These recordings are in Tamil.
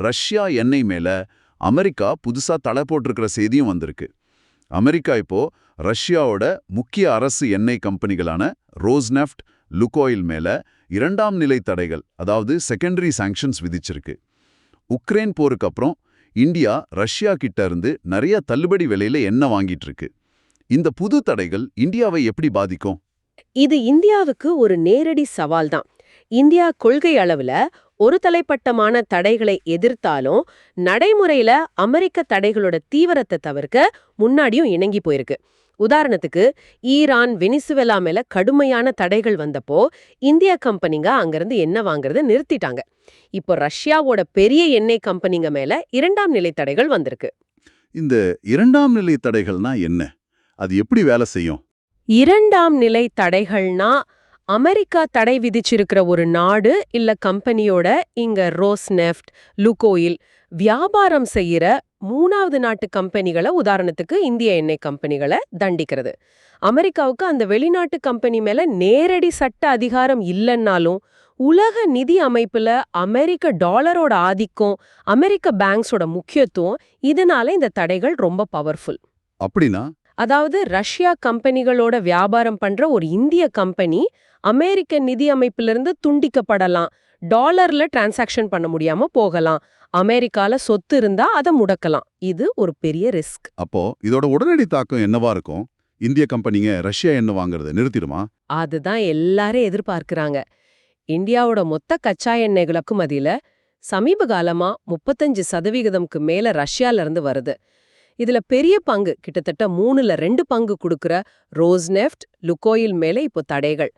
ரஷ்யா எண்ணெய் மேல அமெரிக்கா புதுசா தடை போட்டிருக்கிற செய்தியும் வந்திருக்கு. அமெரிக்கா இப்போ ரஷ்யாவோட முக்கிய அரசு எண்ணெய் கம்பெனிகளான ரோஸ்நெஃப்ட், லுகோயில் மேல இரண்டாம் நிலை தடைகள், அதாவது செகண்டரி சாங்ஷன்ஸ் விதிச்சிருக்கு. உக்ரைன் போருக்கு அப்புறம் இந்தியா ரஷ்யா கிட்ட இருந்து நிறைய தள்ளுபடி விலையில எண்ணெய் வாங்கிட்டு இருக்கு. இந்த புது தடைகள் இந்தியாவை எப்படி பாதிக்கும்? இது இந்தியாவுக்கு ஒரு நேரடி சவால் தான். இந்தியா கொள்கை அளவுல ஒரு தலைப்பட்டமான தடைகளை எதிர்த்தாலும் நடைமுறையில அமெரிக்க தடைகளோட தீவிரத்தை தவிர்க்க முன்னாடியும் இணங்கி போயிருக்கு. உதாரணத்துக்கு ஈரான், வெனிசுவேலா மேல கடுமையான தடைகள் வந்தப்போ இந்திய கம்பெனிங்க அங்கிருந்து எண்ணெய் வாங்குறத நிறுத்திட்டாங்க. இப்போ ரஷ்யாவோட பெரிய எண்ணெய் கம்பெனிங்க மேல இரண்டாம் நிலை தடைகள் வந்திருக்கு. இந்த இரண்டாம் நிலை தடைகள்னா என்ன? அது எப்படி வேலை செய்யும்? இரண்டாம் நிலை தடைகள்னா அமெரிக்கா தடை விதிச்சிருக்கிற ஒரு நாடு இல்ல கம்பெனியோட இங்க ரோஸ்நெஃப்ட், லுகோயில் வியாபாரம் செய்யற மூணாவது நாட்டு கம்பெனிகளை, உதாரணத்துக்கு இந்திய எண்ணெய் கம்பெனிகளை தண்டிக்கிறது. அமெரிக்காவுக்கு அந்த வெளிநாட்டு கம்பெனி மேல நேரடி சட்ட அதிகாரம் இல்லைன்னாலும் உலக நிதி அமைப்புல அமெரிக்க டாலரோட ஆதிக்கம், அமெரிக்க பேங்க்ஸோட முக்கியத்துவம், இதனால இந்த தடைகள் ரொம்ப பவர்ஃபுல். அப்படின்னா அதாவது ரஷ்யா கம்பெனிகளோட வியாபாரம் பண்ற ஒரு இந்திய கம்பெனி அமெரிக்க நிதி அமைப்பிலிருந்து துண்டிக்கப்படலாம், டாலர்ல டிரான்சாக்ஷன் பண்ண முடியாம போகலாம், அமெரிக்கால சொத்து இருந்தா அதை முடக்கலாம். இது ஒரு பெரிய ரிஸ்க். அப்போ இதோட உடனடி தாக்கம் என்னவா இருக்கும்? இந்திய கம்பெனிங்க ரஷ்யா எண்ணெய் வாங்குறத நிறுத்திடுமா? அதுதான் எல்லாரும் எதிர்பார்க்கறாங்க. இந்தியாவோட மொத்த கச்சா எண்ணெய்களுக்கு மதியில சமீப காலமா 35% மேல ரஷ்யால இருந்து வருது. இதுல பெரிய பங்கு, கிட்டத்தட்ட 3/2 பங்கு கொடுக்கற ரோஸ்நெஃப்ட், லுகோயில் மேல இப்போ தடைகள்.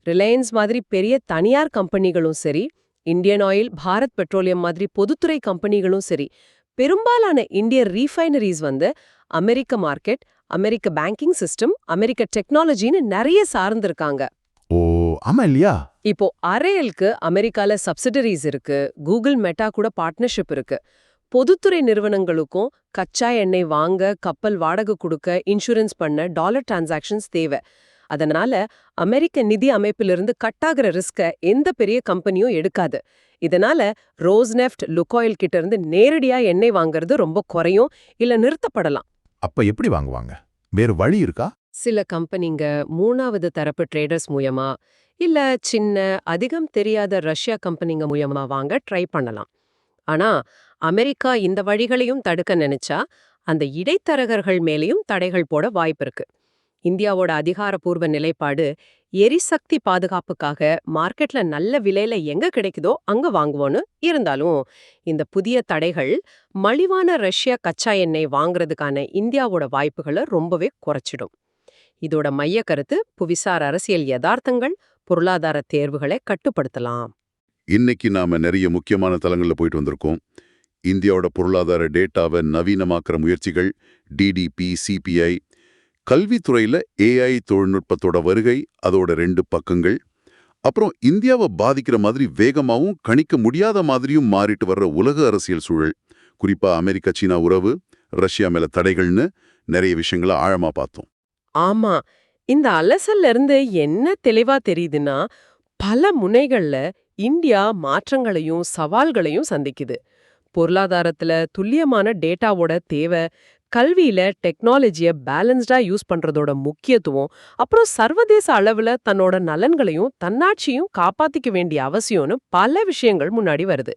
ரிலையன்ஸ் மாதிரி பெரிய தனியார் கம்பெனிகளும் சரி, இந்தியன் ஆயில், பாரத் பெட்ரோலியம் மாதிரி பொதுத்துறை கம்பெனிகளும் சரி, பெரும்பாலான இந்திய ரீஃபைனரிஸ் அமெரிக்க மார்க்கெட், அமெரிக்க பேங்கிங் சிஸ்டம், அமெரிக்க டெக்னாலஜின்னு நிறைய சார்ந்திருக்காங்க. ஓ, ஆமா இல்லையா? இப்போ அரேலுக்கு அமெரிக்கால சப்சிடரிஸ் இருக்கு, கூகுள், மெட்டா கூட பார்ட்னர்ஷிப் இருக்கு. பொதுத்துறை நிறுவனங்களுக்கும் கச்சா எண்ணெய் வாங்க, கப்பல் வாடகை கொடுக்க, இன்சூரன்ஸ் பண்ண டாலர் டிரான்சாக்ஷன்ஸ் தேவை. அதனால அமெரிக்க நிதி அமைப்பிலிருந்து கட்டாகிற ரிஸ்க எந்த பெரிய கம்பெனியும் எடுக்காது. இதனால ரோஸ்நெஃப்ட், லுகோயில் கிட்ட இருந்து நேரடியா எண்ணெய் வாங்குறது ரொம்ப குறையும், இல்ல நிறுத்தப்படலாம். அப்ப எப்படி வாங்குவாங்க? வேறு வழி இருக்கா? சில கம்பெனிங்க மூணாவது தரப்பு ட்ரேடர்ஸ் மூலமா இல்ல சின்ன அதிகம் தெரியாத ரஷ்யா கம்பெனிங்க மூலமா வாங்க ட்ரை பண்ணலாம். ஆனா அமெரிக்கா இந்த வழிகளையும் தடுக்க நினைச்சா அந்த இடைத்தரகர்கள் மேலேயும் தடைகள் போட வாய்ப்பிருக்கு. இந்தியாவோட அதிகாரப்பூர்வ நிலைப்பாடு எரிசக்தி பாதுகாப்புக்காக மார்க்கெட்ல நல்ல விலையில எங்க கிடைக்குதோ அங்க வாங்குவோன்னு இருந்தாலும், இந்த புதிய தடைகள் மலிவான ரஷ்யா கச்சா எண்ணெய் வாங்குறதுக்கான இந்தியாவோட வாய்ப்புகளை ரொம்பவே குறைச்சிடும். இதோட மைய கருத்து புவிசார் அரசியல் யதார்த்தங்கள், பொருளாதார தேர்வுகளை கட்டுப்படுத்தலாம். இன்னைக்கு நாம நிறைய முக்கியமான தளங்கள்ல போயிட்டு வந்திருக்கோம். இந்தியாவோட பொருளாதார டேட்டாவை நவீனமாக்குற முயற்சிகள், டிடிபி, சிபிஐ, கல்வித்துறையில ஏஐ தொழில்நுட்பத்தோட வருகை, அதோட 2 பக்கங்கள், அப்புறம் இந்தியாவை பாதிக்கிற மாதிரி வேகமாவும் கணிக்க முடியாத மாதிரியும் மாறிட்டு வர்ற உலக அரசியல் சூழல், குறிப்பா அமெரிக்கா சீனா உறவு, ரஷ்யா மேல தடைகள்னு நிறைய விஷயங்களை ஆழமா பார்த்தோம். ஆமா, இந்த அலசல்ல இருந்து என்ன தெளிவா தெரியுதுன்னா, பல முனைகள்ல இந்தியா மாற்றங்களையும் சவால்களையும் சந்திக்குது. பொருளாதாரத்துல துல்லியமான டேட்டாவோட தேவை, கல்வியில டெக்னாலஜிய பேலன்ஸ்டா யூஸ் பண்றதோட முக்கியத்துவம், அப்புறம் சர்வதேச அளவுல தன்னோட நலன்களையும் தன்னாட்சியும் காப்பாத்திக்க வேண்டிய அவசியம்னு பல விஷயங்கள் முன்னாடி வருது.